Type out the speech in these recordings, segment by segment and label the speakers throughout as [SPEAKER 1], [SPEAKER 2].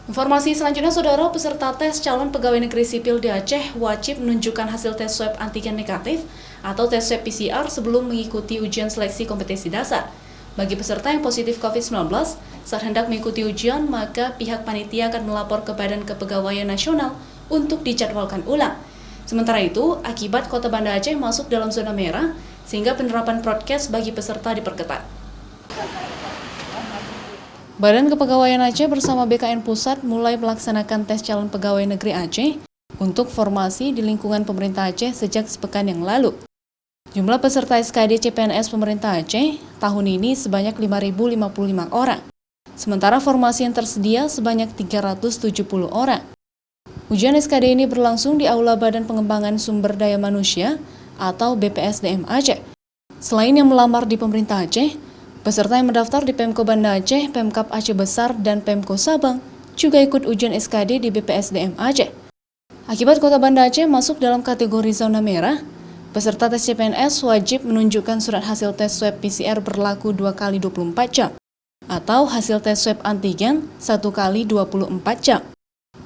[SPEAKER 1] Informasi selanjutnya, Saudara, peserta tes calon pegawai negeri sipil di Aceh wajib menunjukkan hasil tes swab antigen negatif atau tes swab PCR sebelum mengikuti ujian seleksi kompetensi dasar. Bagi peserta yang positif COVID-19, saat hendak mengikuti ujian, maka pihak panitia akan melapor ke Badan Kepegawaian Nasional untuk dijadwalkan ulang. Sementara itu, akibat Kota Banda Aceh masuk dalam zona merah, sehingga penerapan prokes bagi peserta diperketat. Badan Kepegawaian Aceh bersama BKN Pusat mulai melaksanakan tes calon pegawai negeri Aceh untuk formasi di lingkungan pemerintah Aceh sejak sepekan yang lalu. Jumlah peserta SKD CPNS pemerintah Aceh tahun ini sebanyak 5.055 orang, sementara formasi yang tersedia sebanyak 370 orang. Ujian SKD ini berlangsung di Aula Badan Pengembangan Sumber Daya Manusia atau BPSDM Aceh. Selain yang melamar di pemerintah Aceh, peserta yang mendaftar di Pemko Banda Aceh, Pemkab Aceh Besar, dan Pemko Sabang juga ikut ujian SKD di BPSDM Aceh. Akibat Kota Banda Aceh masuk dalam kategori zona merah, peserta tes CPNS wajib menunjukkan surat hasil tes swab PCR berlaku 2 kali 24 jam atau hasil tes swab antigen 1 kali 24 jam.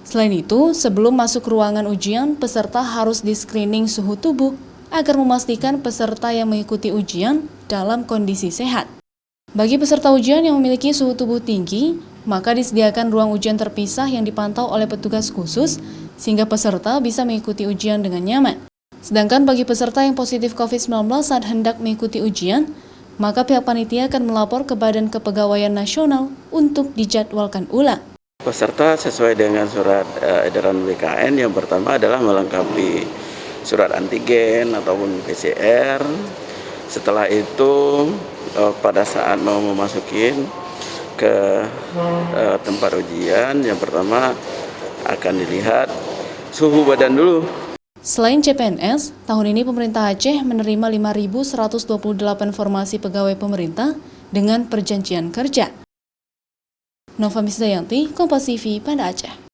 [SPEAKER 1] Selain itu, sebelum masuk ruangan ujian, peserta harus di-screening suhu tubuh agar memastikan peserta yang mengikuti ujian dalam kondisi sehat. Bagi peserta ujian yang memiliki suhu tubuh tinggi, maka disediakan ruang ujian terpisah yang dipantau oleh petugas khusus sehingga peserta bisa mengikuti ujian dengan nyaman. Sedangkan bagi peserta yang positif COVID-19 saat hendak mengikuti ujian, maka pihak panitia akan melapor ke Badan Kepegawaian Nasional untuk dijadwalkan ulang.
[SPEAKER 2] Peserta sesuai dengan surat edaran BKN yang pertama adalah melengkapi surat antigen ataupun PCR. Setelah itu pada saat mau memasukin ke tempat ujian, yang pertama akan dilihat suhu badan dulu.
[SPEAKER 1] Selain CPNS, tahun ini pemerintah Aceh menerima 5.128 formasi pegawai pemerintah dengan perjanjian kerja. Nova Misdayanti, Kompas TV, Banda Aceh.